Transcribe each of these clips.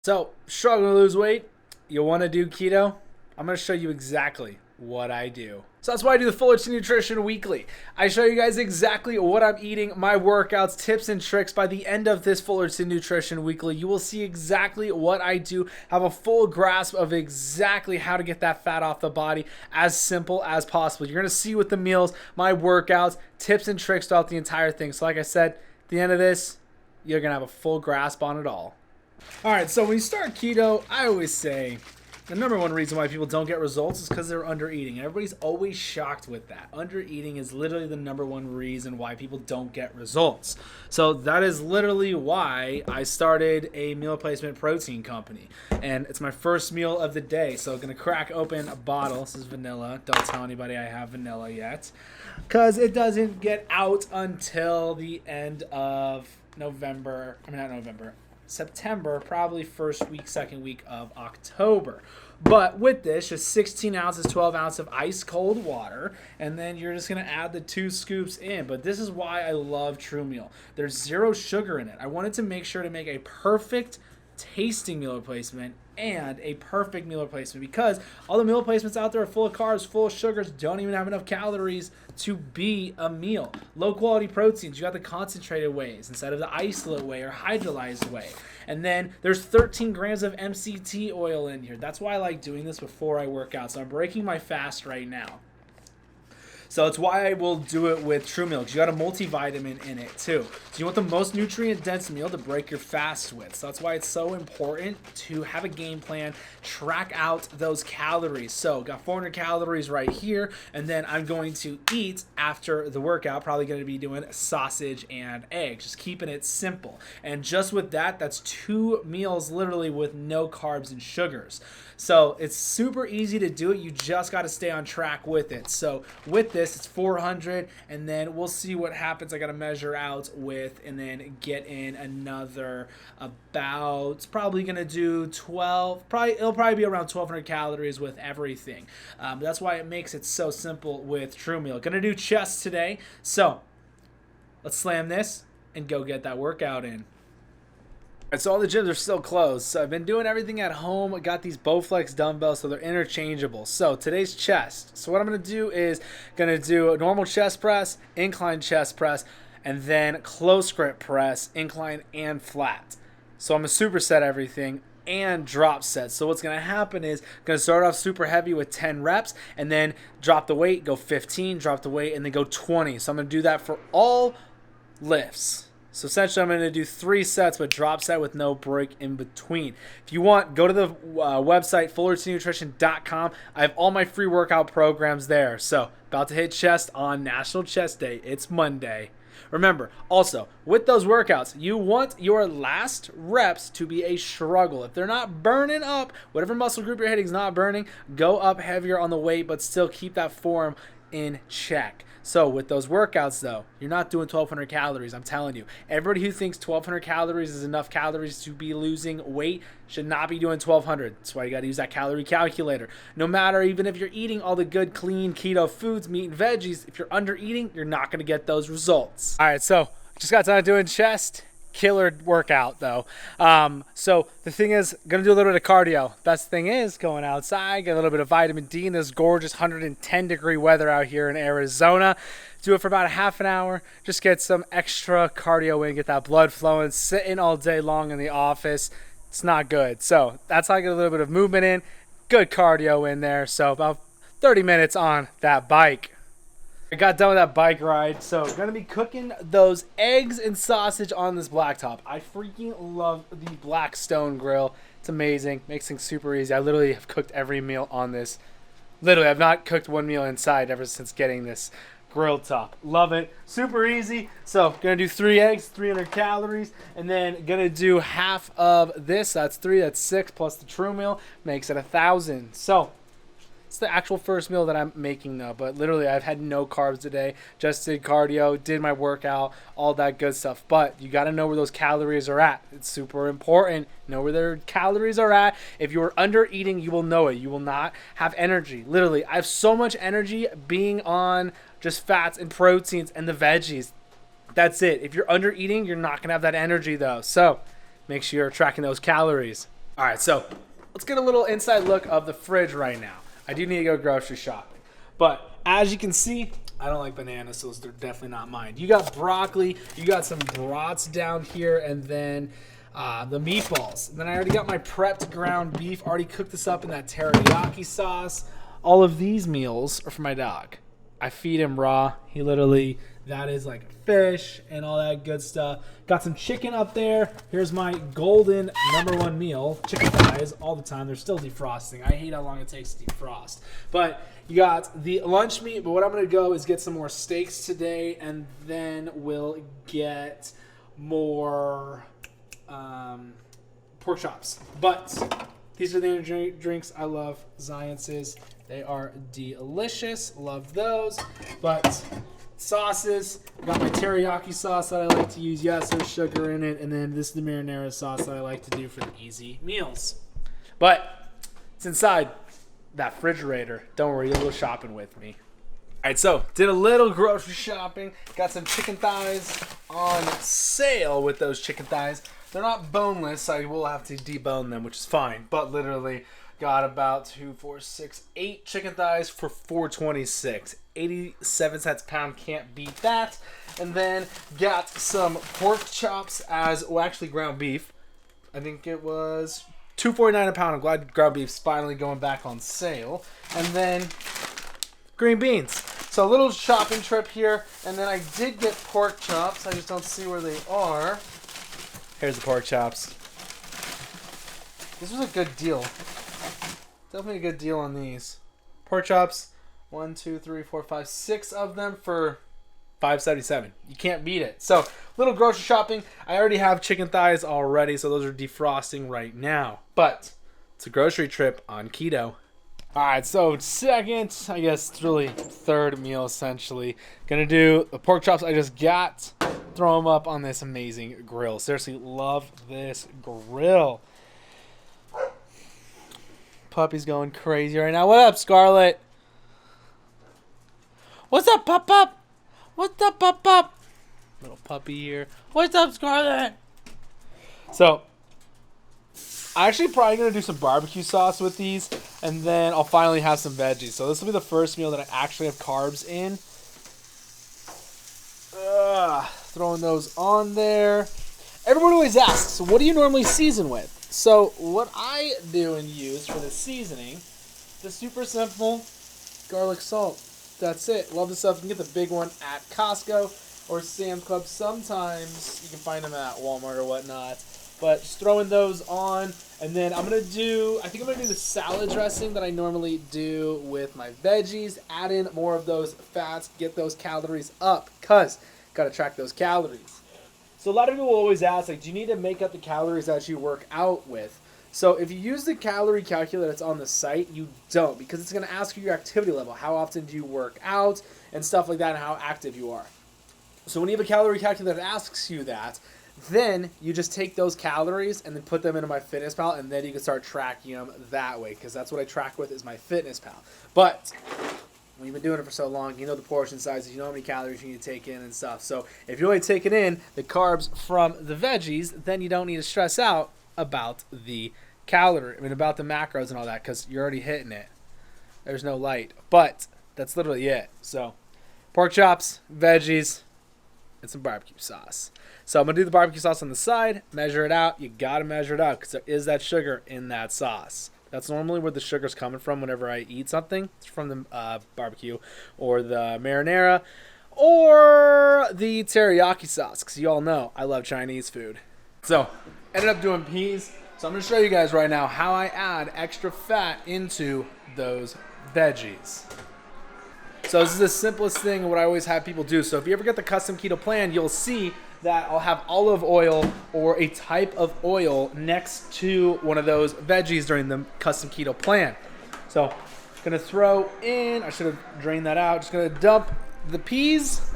So, struggling to lose weight? You want to do keto? I'm going to show you exactly what I do. So that's why I do the Fullerton Nutrition Weekly. I show you guys exactly what I'm eating, my workouts, tips, and tricks. By the end of this Fullerton Nutrition Weekly, you will see exactly what I do, have a full grasp of exactly how to get that fat off the body as simple as possible. You're going to see with the meals, my workouts, tips, and tricks throughout the entire thing. So like I said, at the end of this, you're going to have a full grasp on it all. All right, so when you start keto, I always say the number one reason why people don't get results is because they're under eating. Everybody's always shocked with that. Under eating is literally the number one reason why people don't get results. So that is literally why I started a meal replacement protein company. And it's my first meal of the day. So I'm going to crack open a bottle. This is vanilla. Don't tell anybody I have vanilla yet, because it doesn't get out until the end of November. I mean, not November. September, probably first week, second week of October. But with this, just 16 ounces, 12 ounces of ice cold water, and then you're just going to add the 2 scoops in. But this is why I love True Meal. There's 0 sugar in it. I wanted to make sure to make a perfect tasting meal replacement and a perfect meal replacement, because all the meal replacements out there are full of carbs, full of sugars, don't even have enough calories to be a meal. Low quality proteins, you got the concentrated whey instead of the isolate whey or hydrolyzed whey. And then there's 13 grams of MCT oil in here. That's why I like doing this before I work out. So I'm breaking my fast right now. So it's why I will do it with True Meal, because you got a multivitamin in it too. So you want the most nutrient-dense meal to break your fast with. So that's why it's so important to have a game plan, track out those calories. So got 400 calories right here, and then I'm going to eat after the workout, probably going to be doing sausage and eggs, just keeping it simple. And just with that, that's 2 meals literally with no carbs and sugars. So it's super easy to do it. You just got to stay on track with it. So with this, it's 400, and then we'll see what happens. I got to measure out with, and then get in another about, it's probably going to do 12, it'll probably be around 1,200 calories with everything. That's why it makes it so simple with True Meal. Going to do chest today. So let's slam this and go get that workout in. So all the gyms are still closed. So I've been doing everything at home. I got these Bowflex dumbbells, so they're interchangeable. So today's chest. So what I'm going to do is going to do a normal chest press, incline chest press, and then close grip press, incline and flat. So I'm going to superset everything and drop sets. So what's going to happen is going to start off super heavy with 10 reps, and then drop the weight, go 15, drop the weight, and then go 20. So I'm going to do that for all lifts. So essentially, I'm going to do 3 sets, but drop set with no break in between. If you want, go to the website, fullertonnutrition.com. I have all my free workout programs there. So about to hit chest on National Chest Day. It's Monday. Remember, also, with those workouts, you want your last reps to be a struggle. If they're not burning up, whatever muscle group you're hitting is not burning, go up heavier on the weight, but still keep that form in check. So with those workouts, though, you're not doing 1,200 calories. I'm telling you, everybody who thinks 1,200 calories is enough calories to be losing weight should not be doing 1,200. That's why you got to use that calorie calculator. No matter, even if you're eating all the good, clean keto foods, meat and veggies, if you're under eating, you're not going to get those results. All right, so just got done doing chest. Killer workout though. So the thing is, gonna do a little bit of cardio. Best thing is going outside, get a little bit of vitamin D in this gorgeous 110-degree weather out here in Arizona. Do it for about a half an hour. Just get some extra cardio in, get that blood flowing. Sitting all day long in the office, it's not good. So that's how I get a little bit of movement in, good cardio in there. So about 30 minutes on that bike. I got done with that bike ride, so I'm gonna be cooking those eggs and sausage on this blacktop. I freaking love the Blackstone grill. It's amazing, makes things super easy. I literally have cooked every meal on this. Literally, I've not cooked one meal inside ever since getting this grill top. Love it, super easy. So gonna do 3 eggs, 300 calories, and then gonna do half of this. That's 3, that's 6, plus the True Meal makes it 1,000. So it's the actual first meal that I'm making though, but literally I've had no carbs today, just did cardio, did my workout, all that good stuff. But you got to know where those calories are at. It's super important. Know where their calories are at. If you're under eating, you will know it. You will not have energy. Literally, I have so much energy being on just fats and proteins and the veggies. That's it. If you're under eating, you're not going to have that energy though. So make sure you're tracking those calories. All right, so let's get a little inside look of the fridge right now. I do need to go grocery shopping. But as you can see, I don't like bananas, so they're definitely not mine. You got broccoli, you got some brats down here, and then the meatballs. And then I already got my prepped ground beef, already cooked this up in that teriyaki sauce. All of these meals are for my dog. I feed him raw. He literally, that is like fish and all that good stuff. Got some chicken up there. Here's my golden #1 meal, chicken thighs all the time. They're still defrosting. I hate how long it takes to defrost. But you got the lunch meat, but what I'm going to go is get some more steaks today, and then we'll get more pork chops. But these are the energy drinks I love, Zions's. They are delicious. Love those. But sauces, got my teriyaki sauce that I like to use. Yes, there's sugar in it. And then this is the marinara sauce that I like to do for the easy meals. But it's inside that refrigerator. Don't worry, you'll go shopping with me. All right, so did a little grocery shopping. Got some chicken thighs on sale with those chicken thighs. They're not boneless, so I will have to debone them, which is fine. But literally got about 2, 4, 6, 8 chicken thighs for $4.26. 87 cents a pound, can't beat that. And then got some pork chops as, well, actually ground beef. I think it was $2.49 a pound. I'm glad ground beef's finally going back on sale. And then green beans. So a little shopping trip here. And then I did get pork chops. I just don't see where they are. Here's the pork chops. This was a good deal. Definitely a good deal on these. Pork chops, 1, 2, 3, 4, 5, 6 of them for $5.77. You can't beat it. So, little grocery shopping. I already have chicken thighs already, so those are defrosting right now. But it's a grocery trip on keto. All right, so second, I guess it's really third meal essentially. Gonna do the pork chops I just got. Throw them up on this amazing grill. Seriously, love this grill. Puppy's going crazy right now. What up, Scarlett? What's up, Pup? What's up, Pup? Little puppy here. What's up, Scarlett? So, I'm actually probably going to do some barbecue sauce with these, and then I'll finally have some veggies. So this will be the first meal that I actually have carbs in. Throwing those on there. Everyone always asks, so what do you normally season with? So what I do and use for the seasoning, the super simple garlic salt. That's it. Love the stuff. You can get the big one at Costco or Sam's Club. Sometimes you can find them at Walmart or whatnot. But just throwing those on. And then I think I'm going to do the salad dressing that I normally do with my veggies. Add in more of those fats. Get those calories up. Because got to track those calories. So a lot of people will always ask, like, do you need to make up the calories that you work out with? So if you use the calorie calculator that's on the site, you don't, because it's going to ask you your activity level. How often do you work out and stuff like that, and how active you are. So when you have a calorie calculator that asks you that, then you just take those calories and then put them into MyFitnessPal, and then you can start tracking them that way, because that's what I track with is MyFitnessPal. But when you've been doing it for so long, you know the portion sizes, you know how many calories you need to take in and stuff. So if you're only taking in the carbs from the veggies, then you don't need to stress out about the about the macros and all that, because you're already hitting it. There's no light. But that's literally it. So pork chops, veggies, and some barbecue sauce. So I'm going to do the barbecue sauce on the side, measure it out. You got to measure it out because there is that sugar in that sauce. That's normally where the sugar's coming from whenever I eat something. It's from the barbecue or the marinara or the teriyaki sauce, because you all know I love Chinese food. So ended up doing peas. So I'm going to show you guys right now how I add extra fat into those veggies. So this is the simplest thing, what I always have people do. So if you ever get the custom keto plan, you'll see that I'll have olive oil or a type of oil next to one of those veggies during the custom keto plan. So I'm going to throw in, I should have drained that out, just going to dump the peas.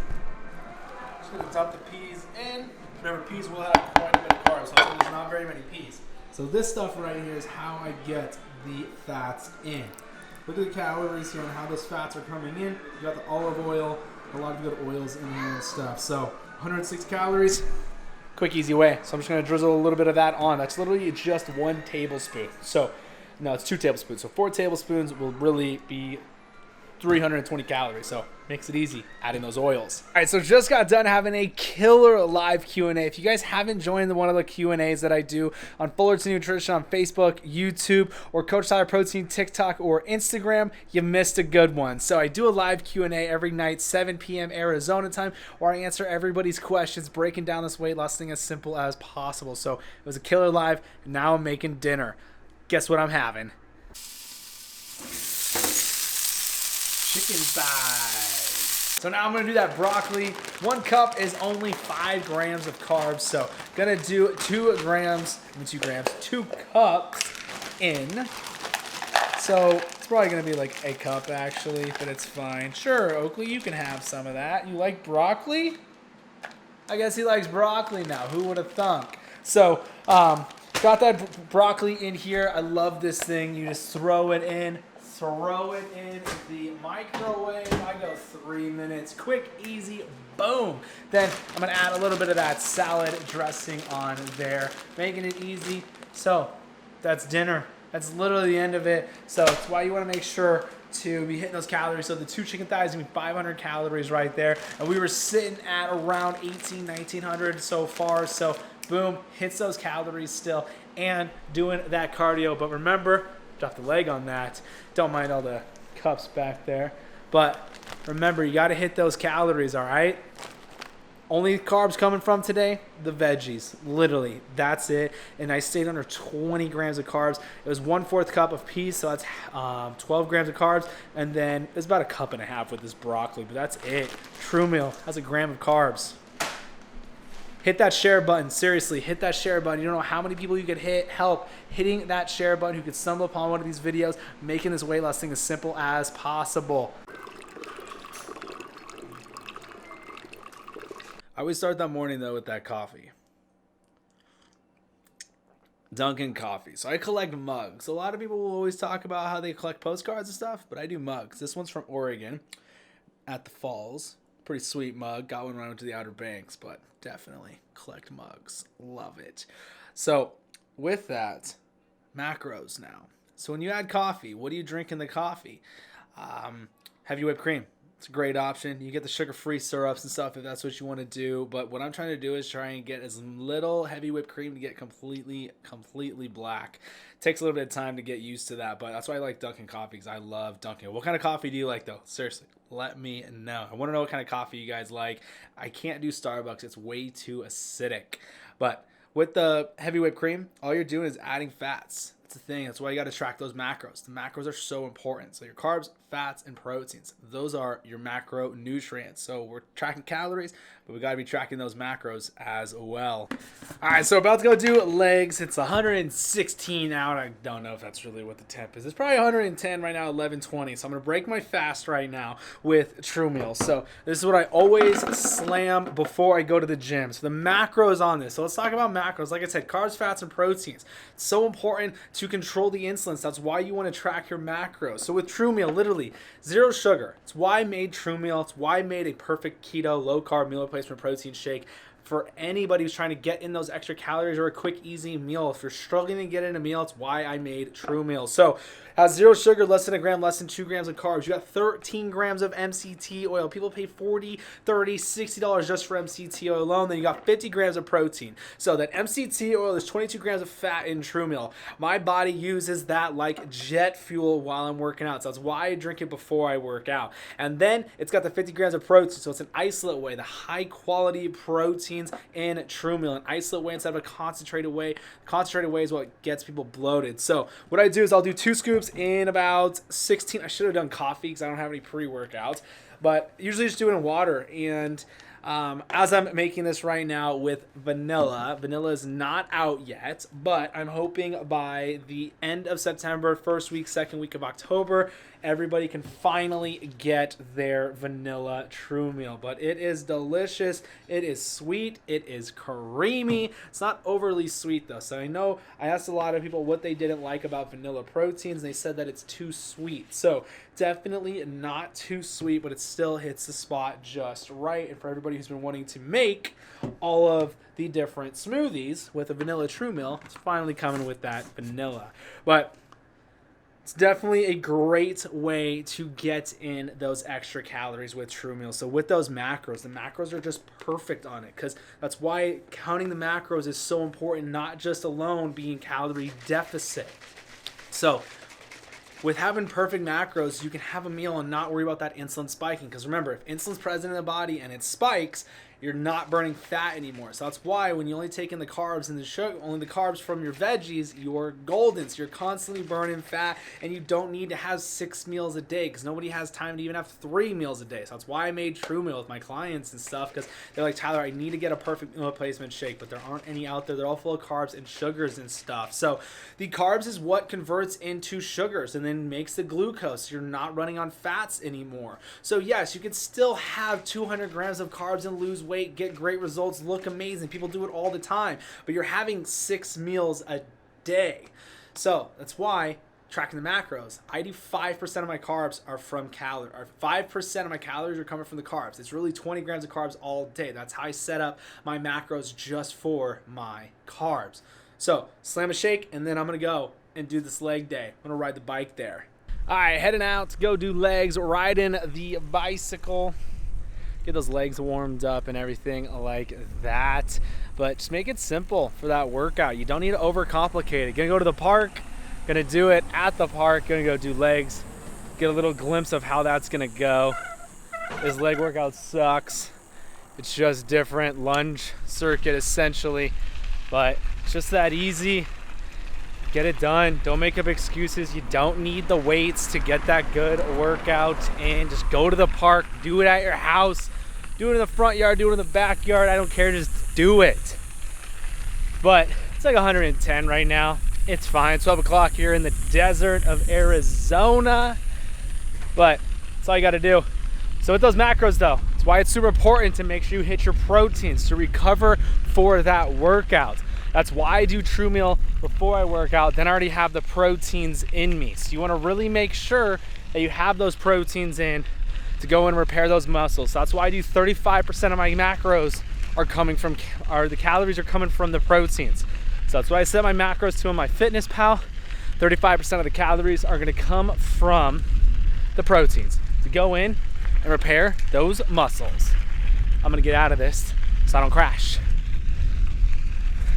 Just going to dump the peas in. Remember, peas will have quite a bit of carbs, so there's not very many peas. So this stuff right here is how I get the fats in. Look at the calories here and how those fats are coming in. You got the olive oil, a lot of good oils in here and stuff. So 106 calories, quick, easy way. So I'm just going to drizzle a little bit of that on. That's literally just 1 tablespoon. So, no, it's 2 tablespoons. So 4 tablespoons will really be 320 calories. So makes it easy adding those oils. All right, so just got done having a killer live Q&A. If you guys haven't joined one of the Q&As that I do on Fullerton Nutrition on Facebook, YouTube, or Coach Tyler Protein, TikTok, or Instagram, you missed a good one. So I do a live Q&A every night, 7 p.m. Arizona time, where I answer everybody's questions, breaking down this weight loss thing as simple as possible. So it was a killer live, and now I'm making dinner. Guess what I'm having? Chicken thighs. So now I'm going to do that broccoli. 1 cup is only 5 grams of carbs. So going to do 2 cups in. So it's probably going to be like a cup actually, but it's fine. Sure, Oakley, you can have some of that. You like broccoli? I guess he likes broccoli now. Who would have thunk? So got that broccoli in here. I love this thing. You just throw it in. Throw it in the microwave. I go 3 minutes. Quick, easy, boom. Then I'm going to add a little bit of that salad dressing on there, making it easy. So that's dinner. That's literally the end of it. So that's why you want to make sure to be hitting those calories. So the 2 chicken thighs is going to be 500 calories right there. And we were sitting at around 1900 so far. So boom, hits those calories still and doing that cardio. But remember, drop the leg on that. Don't mind all the cups back there. But remember, you got to hit those calories, all right? Only carbs coming from today, the veggies. Literally, that's it. And I stayed under 20 grams of carbs. It was 1/4 cup of peas, so that's 12 grams of carbs. And then it's about 1.5 cups with this broccoli, but that's it. True meal, that's 1 gram of carbs. Hit that share button. Seriously, hit that share button. You don't know how many people you could help hitting that share button who could stumble upon one of these videos, making this weight loss thing as simple as possible. I always start that morning, though, with that coffee. Dunkin' coffee. So I collect mugs. A lot of people will always talk about how they collect postcards and stuff, but I do mugs. This one's from Oregon at the Falls. Pretty sweet mug. Got one when I went to the Outer Banks, but definitely collect mugs. Love it. So with that, macros now. So when you add coffee, what do you drink in the coffee? Heavy whipped cream. It's a great option. You get the sugar-free syrups and stuff if that's what you want to do. But what I'm trying to do is try and get as little heavy whipped cream to get completely black. Takes a little bit of time to get used to that, but that's why I like Dunkin' coffee, because I love Dunkin'. What kind of coffee do you like, though? Seriously, let me know. I want to know what kind of coffee you guys like. I can't do Starbucks. It's way too acidic. But with the heavy whipped cream, all you're doing is adding fats. That's the thing. That's why you got to track those macros. The macros are so important. So your carbs, fats, and proteins. Those are your macronutrients. So we're tracking calories, but we got to be tracking those macros as well. All right, so about to go do legs. It's 116 out. I don't know if that's really what the temp is. It's probably 110 right now, 11:20. So I'm going to break my fast right now with True Meal. So this is what I always slam before I go to the gym. So the macros on this. So let's talk about macros. Like I said, carbs, fats, and proteins. It's so important to control the insulin. That's why you want to track your macros. So with True Meal, literally 0 sugar. It's why I made True Meal. It's why I made a perfect keto, low-carb meal replacement protein shake for anybody who's trying to get in those extra calories or a quick, easy meal. If you're struggling to get in a meal, it's why I made True Meal. So has 0 sugar, less than 1 gram, less than 2 grams of carbs. You got 13 grams of MCT oil. People pay $40, $30, $60 just for MCT oil alone. Then you got 50 grams of protein. So that MCT oil is 22 grams of fat in True Meal. My body uses that like jet fuel while I'm working out. So that's why I drink it before I work out. And then it's got the 50 grams of protein. So it's an isolate whey, the high quality proteins in True Meal. An isolate whey instead of a concentrated whey. Concentrated whey is what gets people bloated. So what I do is I'll do 2 scoops in about 16. I should have done coffee because I don't have any pre-workouts, but usually just do it in water. And as I'm making this right now with vanilla is not out yet, but I'm hoping by the end of September, first week, second week of October, everybody can finally get their vanilla True Meal. But it is delicious. It is sweet. It is creamy. It's not overly sweet though. So I know I asked a lot of people what they didn't like about vanilla proteins. They said that it's too sweet. So definitely not too sweet, but it still hits the spot just right. And for everybody somebody who's been wanting to make all of the different smoothies with a vanilla True Meal. It's finally coming with that vanilla. But it's definitely a great way to get in those extra calories with True Meal. So with those macros, the macros are just perfect on it, because that's why counting the macros is so important, not just alone being calorie deficit. So with having perfect macros, you can have a meal and not worry about that insulin spiking. Because remember, if insulin's present in the body and it spikes, you're not burning fat anymore. So that's why when you only take in the carbs and the sugar, only the carbs from your veggies, you're golden. So you're constantly burning fat, and you don't need to have 6 meals a day, because nobody has time to even have 3 meals a day. So that's why I made True Meal with my clients and stuff, because they're like, Tyler, I need to get a perfect meal replacement shake, but there aren't any out there. They're all full of carbs and sugars and stuff. So the carbs is what converts into sugars and then makes the glucose. You're not running on fats anymore. So yes, you can still have 200 grams of carbs and lose weight, get great results, look amazing. People do it all the time, but you're having 6 meals a day. So that's why tracking the macros, I do 5% of my carbs are from calories, or 5% of my calories are coming from the carbs. It's really 20 grams of carbs all day. That's how I set up my macros just for my carbs. So slam a shake, and then I'm gonna go and do this leg day. I'm gonna ride the bike there. All right, heading out to go do legs, riding the bicycle. Get those legs warmed up and everything like that. But just make it simple for that workout. You don't need to overcomplicate it. Gonna go to the park, gonna do it at the park, gonna go do legs, get a little glimpse of how that's gonna go. This leg workout sucks. It's just different, lunge circuit essentially, but it's just that easy. Get it done. Don't make up excuses. You don't need the weights to get that good workout in. Just go to the park, do it at your house, do it in the front yard, do it in the backyard. I don't care, just do it. But it's like 110 right now. It's fine. 12 o'clock here in the desert of Arizona. But that's all you got to do. So with those macros though, it's why it's super important to make sure you hit your proteins to recover for that workout. That's why I do True Meal before I work out. Then I already have the proteins in me. So you want to really make sure that you have those proteins in to go and repair those muscles. So that's why I do 35% of my macros are coming from, or the calories are coming from the proteins. So that's why I set my macros to on my Fitness Pal. 35% of the calories are going to come from the proteins to go in and repair those muscles. I'm going to get out of this so I don't crash.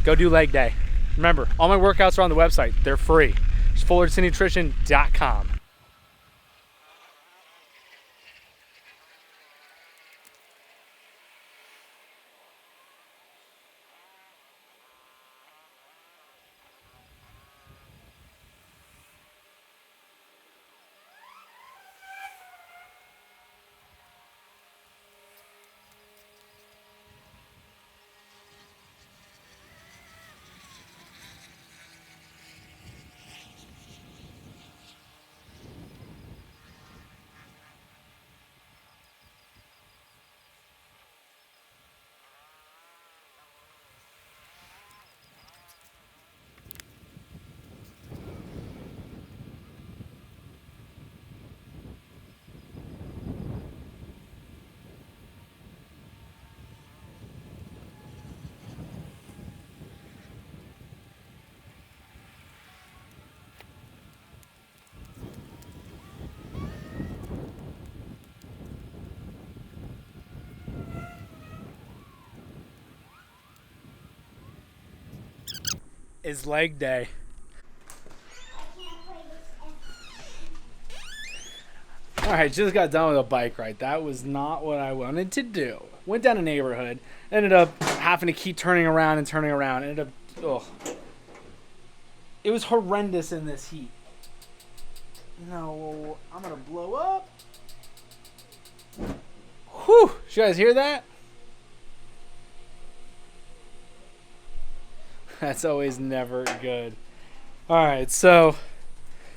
Go do leg day. Remember, all my workouts are on the website. They're free. It's FullertonNutrition.com. Is leg day. All right, just got done with a bike ride. That was not what I wanted to do. Went down a neighborhood, ended up having to keep turning around and turning around. Ended up, it was horrendous in this heat. No, I'm gonna blow up. Whew, did you guys hear that? That's always never good. All right, so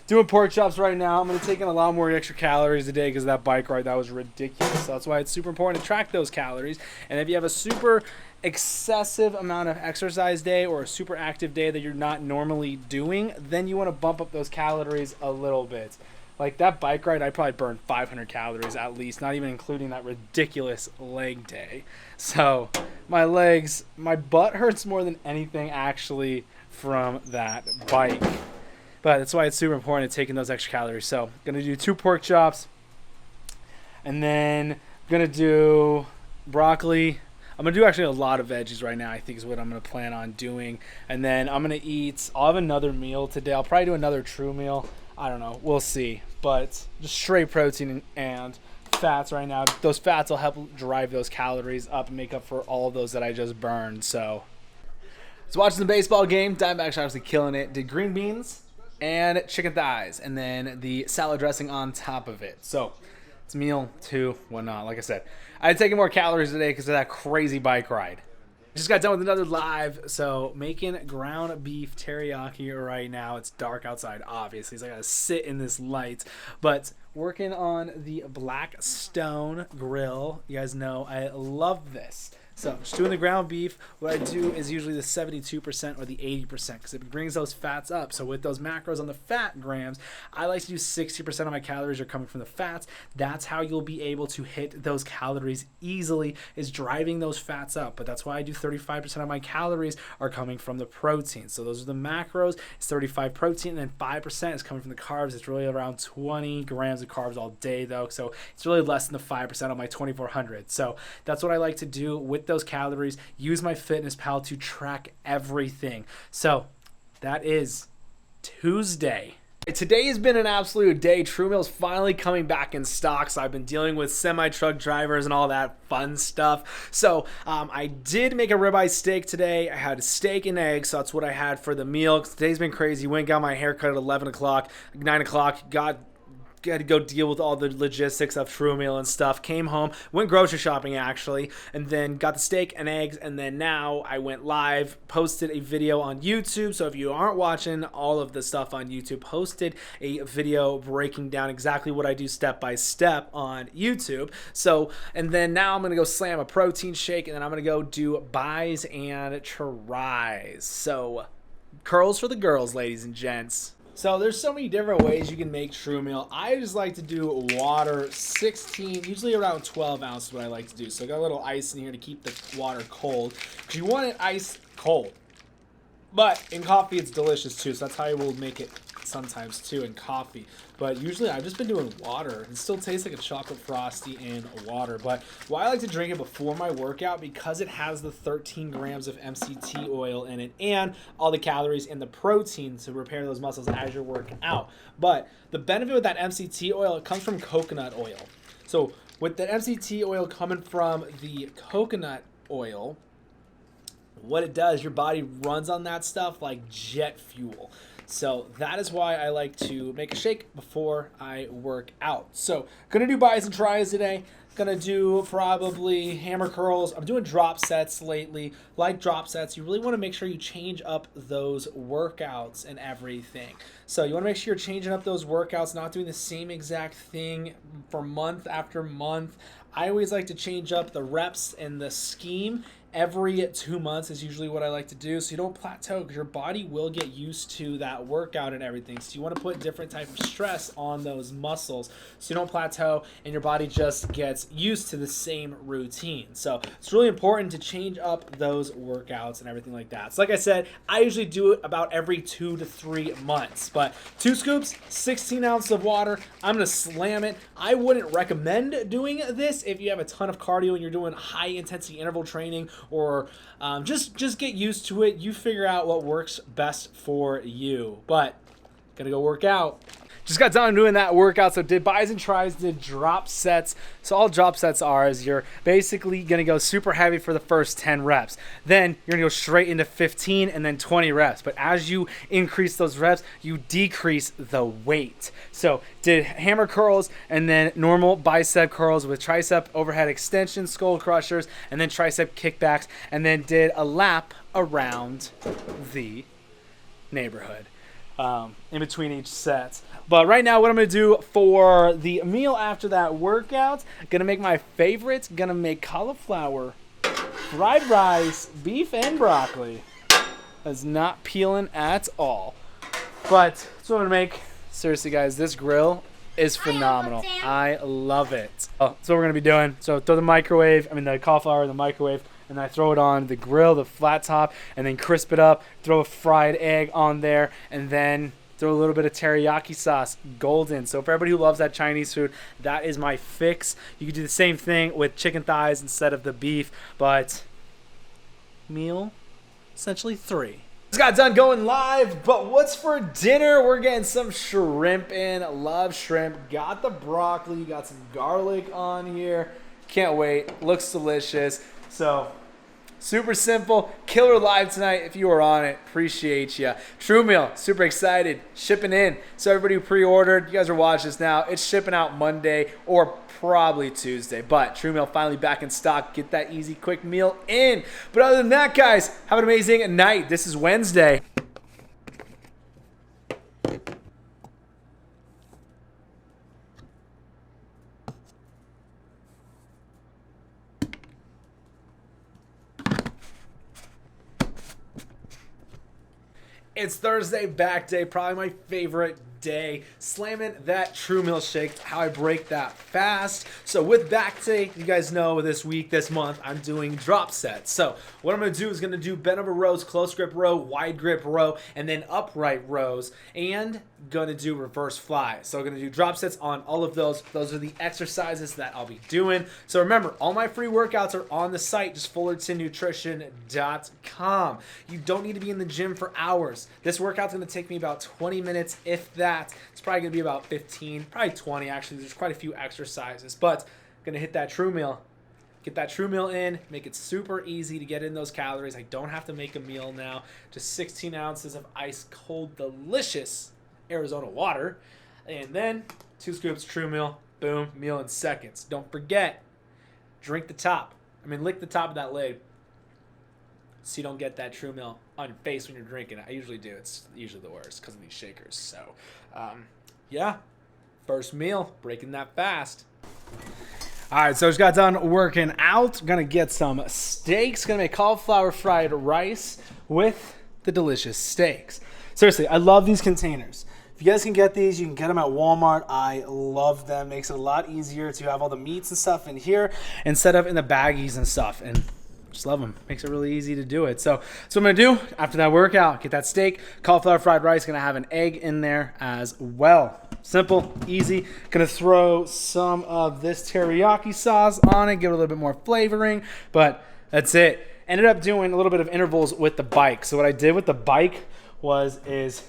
doing pork chops right now. I'm going to take in a lot more extra calories a day because of that bike ride. That was ridiculous. So that's why it's super important to track those calories. And if you have a super excessive amount of exercise day or a super active day that you're not normally doing, then you want to bump up those calories a little bit. Like that bike ride, I probably burned 500 calories at least, not even including that ridiculous leg day. So my legs, my butt hurts more than anything actually from that bike. But that's why it's super important taking those extra calories. So gonna do 2 pork chops, and then gonna do broccoli. I'm gonna do actually a lot of veggies right now, I think is what I'm gonna plan on doing. And then I'm gonna I'll have another meal today. I'll probably do another true meal. I don't know, we'll see. But just straight protein and fats right now. Those fats will help drive those calories up and make up for all of those that I just burned. So watching the baseball game, Diamondbacks obviously killing it. Did green beans and chicken thighs, and then the salad dressing on top of it. So it's meal 2, whatnot. Like I said, I had taken more calories today because of that crazy bike ride. Just got done with another live, so making ground beef teriyaki right now. It's dark outside, obviously, so I gotta sit in this light. But working on the Blackstone grill. You guys know I love this. So just doing the ground beef, what I do is usually the 72% or the 80% because it brings those fats up. So with those macros on the fat grams, I like to do 60% of my calories are coming from the fats. That's how you'll be able to hit those calories easily, is driving those fats up. But that's why I do 35% of my calories are coming from the protein. So those are the macros. It's 35 protein, and then 5% is coming from the carbs. It's really around 20 grams of carbs all day though. So it's really less than the 5% on my 2400. So that's what I like to do with those calories. Use my Fitness Pal to track everything. So that is Tuesday. Today has been an absolute day. True Meal's finally coming back in stock. So I've been dealing with semi-truck drivers and all that fun stuff. So I did make a ribeye steak today. I had a steak and eggs. So that's what I had for the meal. Today's been crazy. Went and got my hair cut at 11 o'clock, 9 o'clock, had to go deal with all the logistics of True Meal and stuff. Came home, went grocery shopping actually, and then got the steak and eggs, and then now I went live, posted a video on YouTube. So if you aren't watching all of the stuff on YouTube, posted a video breaking down exactly what I do step by step on YouTube. So, and then now I'm gonna go slam a protein shake, and then I'm gonna go do buys and tries. So curls for the girls, ladies and gents. So there's so many different ways you can make True Meal. I just like to do water, 16, usually around 12 ounces what I like to do. So I got a little ice in here to keep the water cold, because you want it ice cold. But in coffee it's delicious too, so that's how I will make it sometimes too in coffee. But usually I've just been doing water. It still tastes like a chocolate frosty in water. But why I like to drink it before my workout, because it has the 13 grams of MCT oil in it and all the calories and the protein to repair those muscles as you're working out. But the benefit with that MCT oil, it comes from coconut oil. So with the MCT oil coming from the coconut oil, what it does, your body runs on that stuff like jet fuel. So that is why I like to make a shake before I work out. So gonna do buys and tries today. Gonna do probably hammer curls. I'm doing drop sets lately. Like drop sets, you really want to make sure you change up those workouts and everything. So you want to make sure you're changing up those workouts, not doing the same exact thing for month after month. I always like to change up the reps and the scheme. Every 2 months is usually what I like to do, so you don't plateau, because your body will get used to that workout and everything. So you want to put different type of stress on those muscles so you don't plateau and your body just gets used to the same routine. So it's really important to change up those workouts and everything like that. So like I said, I usually do it about every 2 to 3 months. But 2 scoops, 16 ounces of water, I'm going to slam it. I wouldn't recommend doing this if you have a ton of cardio and you're doing high intensity interval training, or just get used to it. You figure out what works best for you. But gotta go work out. Just got done doing that workout. So did buys and tries, did drop sets. So all drop sets are is you're basically gonna go super heavy for the first 10 reps. Then you're gonna go straight into 15 and then 20 reps. But as you increase those reps, you decrease the weight. So did hammer curls and then normal bicep curls with tricep overhead extensions, skull crushers, and then tricep kickbacks, and then did a lap around the neighborhood in between each set. But right now what I'm going to do for the meal after that workout, going to make my favorites, going to make cauliflower, fried rice, beef, and broccoli. That's not peeling at all. But that's what I'm going to make. Seriously guys, this grill is phenomenal. I love it. Oh, that's what we're gonna be doing. So throw the cauliflower in the microwave, and then I throw it on the grill, the flat top, and then crisp it up. Throw a fried egg on there, and then throw a little bit of teriyaki sauce, golden. So for everybody who loves that Chinese food, that is my fix. You can do the same thing with chicken thighs instead of the beef, but meal essentially 3. Just got done going live, but what's for dinner? We're getting some shrimp in. Love shrimp. Got the broccoli. Got some garlic on here. Can't wait. Looks delicious. So super simple. Killer live tonight. If you were on it, appreciate you. True Meal, super excited. Shipping in. So everybody who pre-ordered, you guys are watching this now. It's shipping out Monday or probably Tuesday. But True Meal finally back in stock. Get that easy, quick meal in. But other than that, guys, have an amazing night. This is Wednesday. It's Thursday, back day, probably my favorite day. Slamming that True Meal shake, how I break that fast. So with back day, you guys know this week, this month, I'm doing drop sets. So what I'm gonna do is gonna do bent over rows, close grip row, wide grip row, and then upright rows, and gonna do reverse fly. So I'm gonna do drop sets on all of those. Those are the exercises that I'll be doing. So remember, all my free workouts are on the site, just fullertonnutrition.com. You don't need to be in the gym for hours. This workout's gonna take me about 20 minutes, if that. It's probably gonna be about 15, probably 20 actually. There's quite a few exercises, but gonna hit that True Meal. Get that True Meal in, make it super easy to get in those calories. I don't have to make a meal now. Just 16 ounces of ice cold, delicious Arizona water. And then 2 scoops True Meal, boom, meal in seconds. Don't forget, lick the top of that lid so you don't get that True Meal on your face when you're drinking. I usually do. It's usually the worst because of these shakers. So, yeah, first meal, breaking that fast. All right, so I just got done working out. Gonna get some steaks. Gonna make cauliflower fried rice with the delicious steaks. Seriously, I love these containers. If you guys can get these, you can get them at Walmart. I love them. Makes it a lot easier to have all the meats and stuff in here instead of in the baggies and stuff. And just love them. Makes it really easy to do it. So what I'm going to do after that workout, get that steak, cauliflower fried rice. Going to have an egg in there as well. Simple, easy. Going to throw some of this teriyaki sauce on it, give it a little bit more flavoring, but that's it. Ended up doing a little bit of intervals with the bike. So what I did with the bike is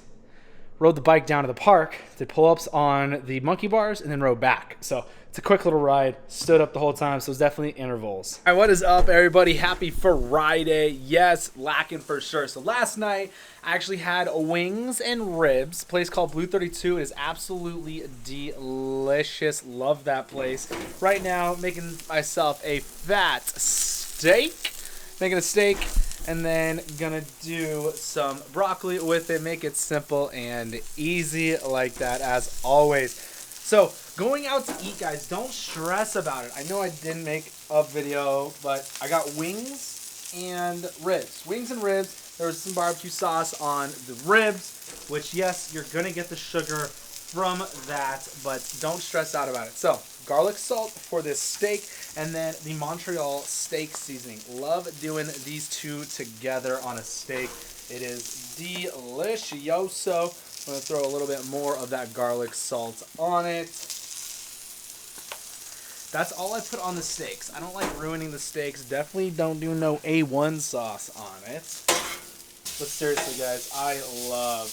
rode the bike down to the park, did pull-ups on the monkey bars, and then rode back. So it's a quick little ride, stood up the whole time, so it's definitely intervals. All right, what is up, everybody? Happy Friday. Yes, lacking for sure. So last night, I actually had wings and ribs, a place called Blue 32. It is absolutely delicious. Love that place. Right now, making myself a fat steak. Making a steak, and then gonna do some broccoli with it. Make it simple and easy like that, as always. So going out to eat, guys, don't stress about it. I know I didn't make a video, but I got wings and ribs. Wings and ribs. There was some barbecue sauce on the ribs, which, yes, you're gonna get the sugar from that, but don't stress out about it. So garlic salt for this steak, and then the Montreal steak seasoning. Love doing these two together on a steak. It is delicioso. I'm going to throw a little bit more of that garlic salt on it. That's all I put on the steaks. I don't like ruining the steaks. Definitely don't do no A1 sauce on it. But seriously, guys, I love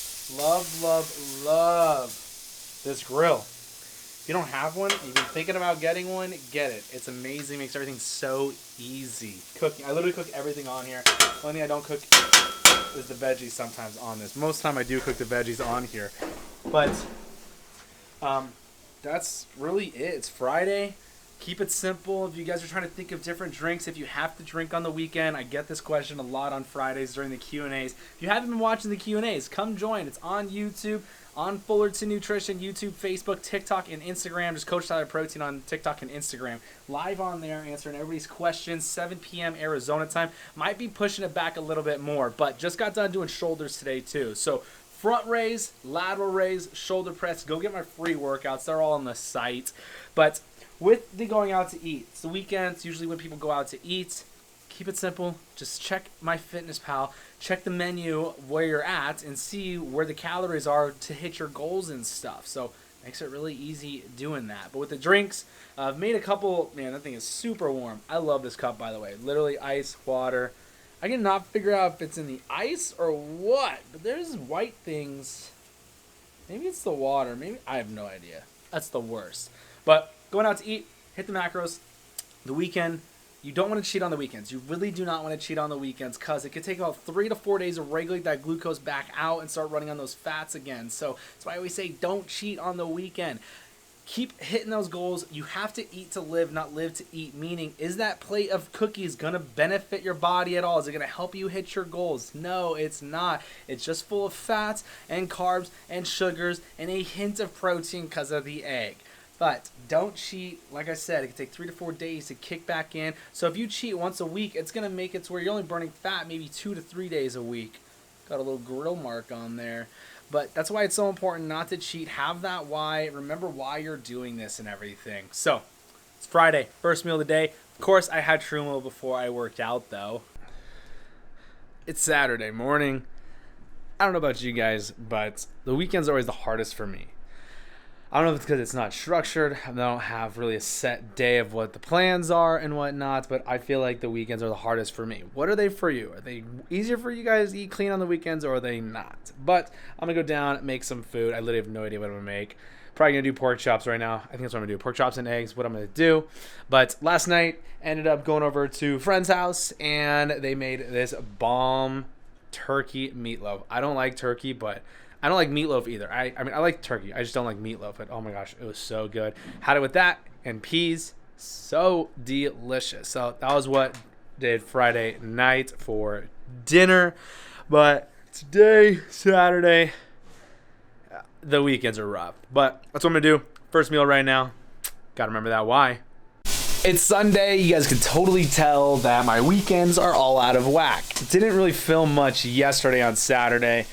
this grill. If you don't have one, you've been thinking about getting one, get it. It's amazing. Makes everything so easy. Cooking, I literally cook everything on here. The only thing I don't cook is the veggies sometimes on this. Most of the time I do cook the veggies on here. But that's really it. It's Friday. Keep it simple. If you guys are trying to think of different drinks, if you have to drink on the weekend, I get this question a lot on Fridays during the Q&As. If you haven't been watching the Q&As, come join. It's on YouTube, on Fullerton Nutrition, YouTube, Facebook, TikTok, and Instagram. Just Coach Tyler Protein on TikTok and Instagram. Live on there, answering everybody's questions, 7 p.m. Arizona time. Might be pushing it back a little bit more, but just got done doing shoulders today too. So front raise, lateral raise, shoulder press. Go get my free workouts. They're all on the site. But with the going out to eat, it's the weekends, usually when people go out to eat. Keep it simple. Just check MyFitnessPal. Check the menu where you're at and see where the calories are to hit your goals and stuff. So makes it really easy doing that. But with the drinks, I've made a couple. Man, that thing is super warm. I love this cup, by the way. Literally ice, water. I cannot figure out if it's in the ice or what. But there's white things. Maybe it's the water. Maybe I have no idea. That's the worst. But going out to eat, hit the macros. The weekend. You don't want to cheat on the weekends. You really do not want to cheat on the weekends because it could take about 3 to 4 days to regulate that glucose back out and start running on those fats again. So that's why I always say don't cheat on the weekend. Keep hitting those goals. You have to eat to live, not live to eat. Meaning, is that plate of cookies going to benefit your body at all? Is it going to help you hit your goals? No, it's not. It's just full of fats and carbs and sugars and a hint of protein because of the egg. But don't cheat. Like I said, it can take 3 to 4 days to kick back in. So if you cheat once a week, it's going to make it to where you're only burning fat maybe 2 to 3 days a week. Got a little grill mark on there. But that's why it's so important not to cheat. Have that why. Remember why you're doing this and everything. So it's Friday, first meal of the day. Of course, I had True Meal before I worked out, though. It's Saturday morning. I don't know about you guys, but the weekends are always the hardest for me. I don't know if it's because it's not structured. I don't have really a set day of what the plans are and whatnot, but I feel like the weekends are the hardest for me. What are they for you? Are they easier for you guys to eat clean on the weekends or are they not? But I'm going to go down, make some food. I literally have no idea what I'm going to make. Probably going to do pork chops right now. I think that's what I'm going to do. Pork chops and eggs, what I'm going to do. But last night, ended up going over to a friend's house, and they made this bomb turkey meatloaf. I don't like turkey, but I don't like meatloaf either. I mean, I like turkey. I just don't like meatloaf. But oh my gosh, it was so good. Had it with that and peas. So delicious. So that was what did Friday night for dinner. But today, Saturday, the weekends are rough. But that's what I'm going to do. First meal right now. Got to remember that why. It's Sunday. You guys can totally tell that my weekends are all out of whack. Didn't really film much yesterday on Saturday.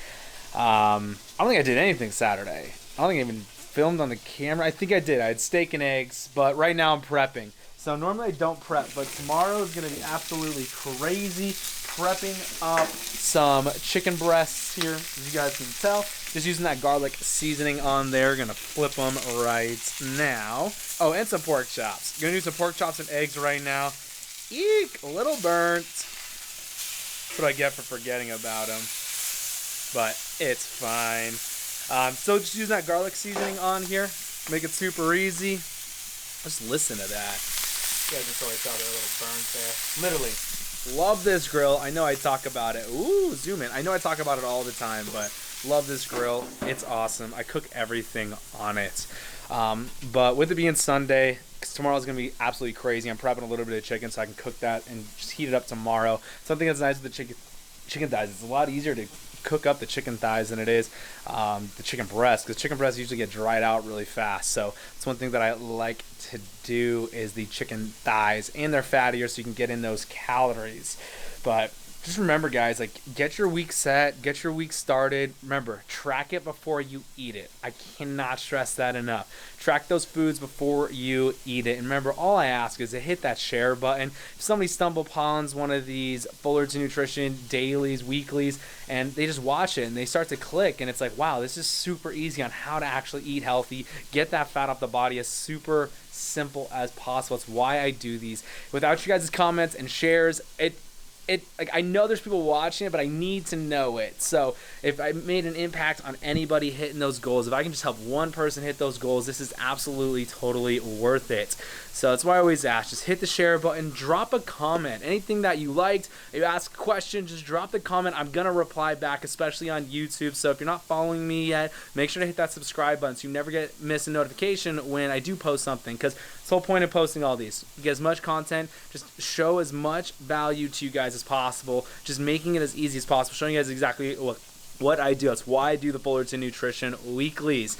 I don't think I did anything Saturday. I don't think I even filmed on the camera. I think I did. I had steak and eggs, but right now I'm prepping. So normally I don't prep, but tomorrow is going to be absolutely crazy. Prepping up some chicken breasts here, as you guys can tell. Just using that garlic seasoning on there. Going to flip them right now. Oh, and some pork chops. Going to do some pork chops and eggs right now. Eek, a little burnt. That's what I get for forgetting about them. But it's fine. So just use that garlic seasoning on here. Make it super easy. Just listen to that. You guys just always saw that little burnt there. Literally. Love this grill. I know I talk about it. Ooh, zoom in. I know I talk about it all the time, but love this grill. It's awesome. I cook everything on it. But with it being Sunday, because tomorrow's going to be absolutely crazy, I'm prepping a little bit of chicken so I can cook that and just heat it up tomorrow. Something that's nice with the chicken thighs, it's a lot easier to cook up the chicken thighs than it is the chicken breast, because chicken breasts usually get dried out really fast. So it's one thing that I like to do is the chicken thighs, and they're fattier so you can get in those calories. But just remember, guys, like, get your week set, get your week started. Remember, track it before you eat it. I cannot stress that enough. Track those foods before you eat it. And remember, all I ask is to hit that share button. If somebody stumble upon one of these Fullerton Nutrition dailies, weeklies, and they just watch it and they start to click, and it's like, wow, this is super easy on how to actually eat healthy, get that fat off the body as super simple as possible. It's why I do these. Without you guys' comments and shares, like, I know there's people watching it, but I need to know it. So if I made an impact on anybody hitting those goals, if I can just help one person hit those goals, this is absolutely totally worth it. So that's why I always ask, just hit the share button, drop a comment. Anything that you liked, you ask a question, just drop the comment. I'm going to reply back, especially on YouTube. So if you're not following me yet, make sure to hit that subscribe button so you never miss a notification when I do post something, because it's the whole point of posting all these. You get as much content, just show as much value to you guys as possible, just making it as easy as possible, showing you guys exactly what what I do. That's why I do the Fullerton Nutrition weeklies.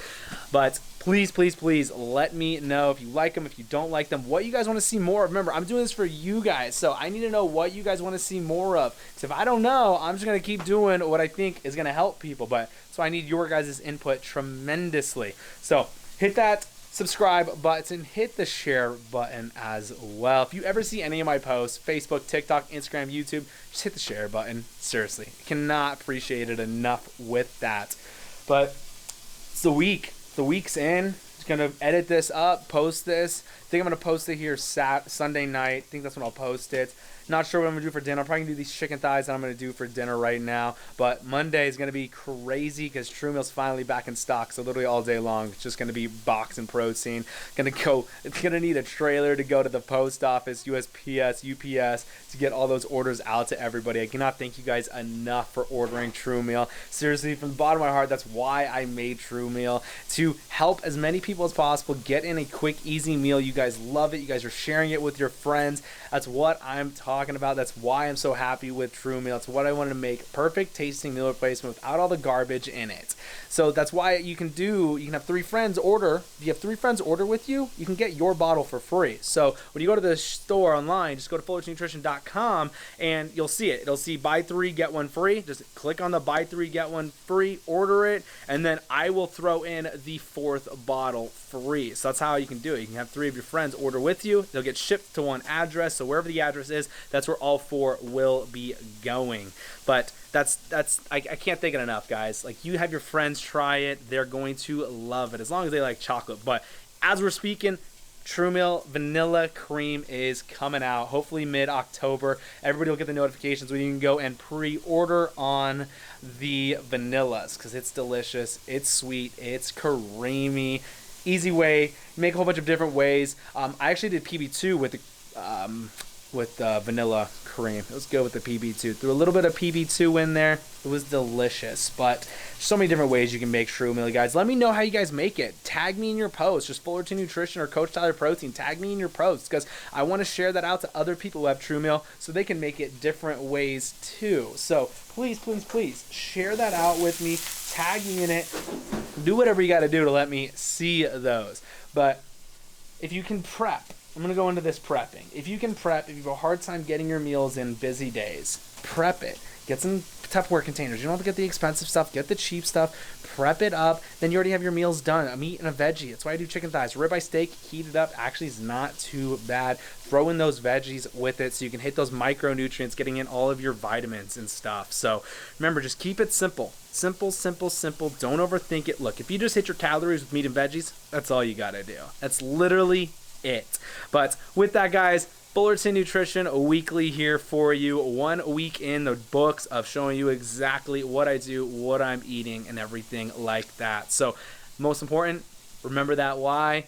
But please, please, please let me know if you like them, if you don't like them, what you guys want to see more of. Remember, I'm doing this for you guys, so I need to know what you guys want to see more of. Because if I don't know, I'm just going to keep doing what I think is going to help people. But so I need your guys' input tremendously. So hit that subscribe button, hit the share button as well. If you ever see any of my posts, Facebook, TikTok, Instagram, YouTube, just hit the share button. Seriously, cannot appreciate it enough with that. But it's the week's in. Just gonna edit this up, post this. I think I'm gonna post it here Sunday night. I think that's when I'll post it. Not sure what I'm gonna do for dinner. I'm probably gonna do these chicken thighs that I'm gonna do for dinner right now. But Monday is gonna be crazy because True Meal's finally back in stock. So literally all day long, it's just gonna be boxing protein. It's gonna need a trailer to go to the post office, USPS, UPS to get all those orders out to everybody. I cannot thank you guys enough for ordering True Meal. Seriously, from the bottom of my heart, that's why I made True Meal, to help as many people as possible get in a quick, easy meal. You guys love it. You guys are sharing it with your friends. That's what I'm talking about. That's why I'm so happy with True Meal. That's what I wanted to make. Perfect tasting meal replacement without all the garbage in it. So that's why you can have 3 friends order. If you have 3 friends order with you, you can get your bottle for free. So when you go to the store online, just go to fullertonnutrition.com and you'll see it. It'll see buy 3, get 1 free. Just click on the buy 3, get 1 free, order it, and then I will throw in the 4th bottle free. So that's how you can do it. You can have 3 of your friends order with you. They'll get shipped to one address. So wherever the address is, that's where all 4 will be going. But I can't thank it enough, guys. Like, you have your friends try it. They're going to love it as long as they like chocolate. But as we're speaking, True Meal Vanilla Cream is coming out, hopefully mid-October. Everybody will get the notifications when you can go and pre-order on the vanillas because it's delicious, it's sweet, it's creamy. Easy way, make a whole bunch of different ways. I actually did PB2 with vanilla cream. It was good with the PB2. Threw a little bit of PB2 in there. It was delicious. But so many different ways you can make True Meal, guys. Let me know how you guys make it. Tag me in your posts. Just Fullerton Nutrition or Coach Tyler Protein. Tag me in your posts because I want to share that out to other people who have True Meal so they can make it different ways too. So please, please, please share that out with me. Tag me in it. Do whatever you got to do to let me see those. But if you can prep, I'm going to go into this prepping. If you can prep, if you have a hard time getting your meals in busy days, prep it. Get some Tupperware containers. You don't have to get the expensive stuff. Get the cheap stuff. Prep it up. Then you already have your meals done. A meat and a veggie. That's why I do chicken thighs. Ribeye steak, heat it up. Actually, is not too bad. Throw in those veggies with it so you can hit those micronutrients, getting in all of your vitamins and stuff. So remember, just keep it simple. Simple, simple, simple. Don't overthink it. Look, if you just hit your calories with meat and veggies, that's all you got to do. That's literally it. But with that, guys, Fullerton Nutrition, a weekly here for you. 1 week in the books of showing you exactly what I do, what I'm eating, and everything like that. So most important, remember that why.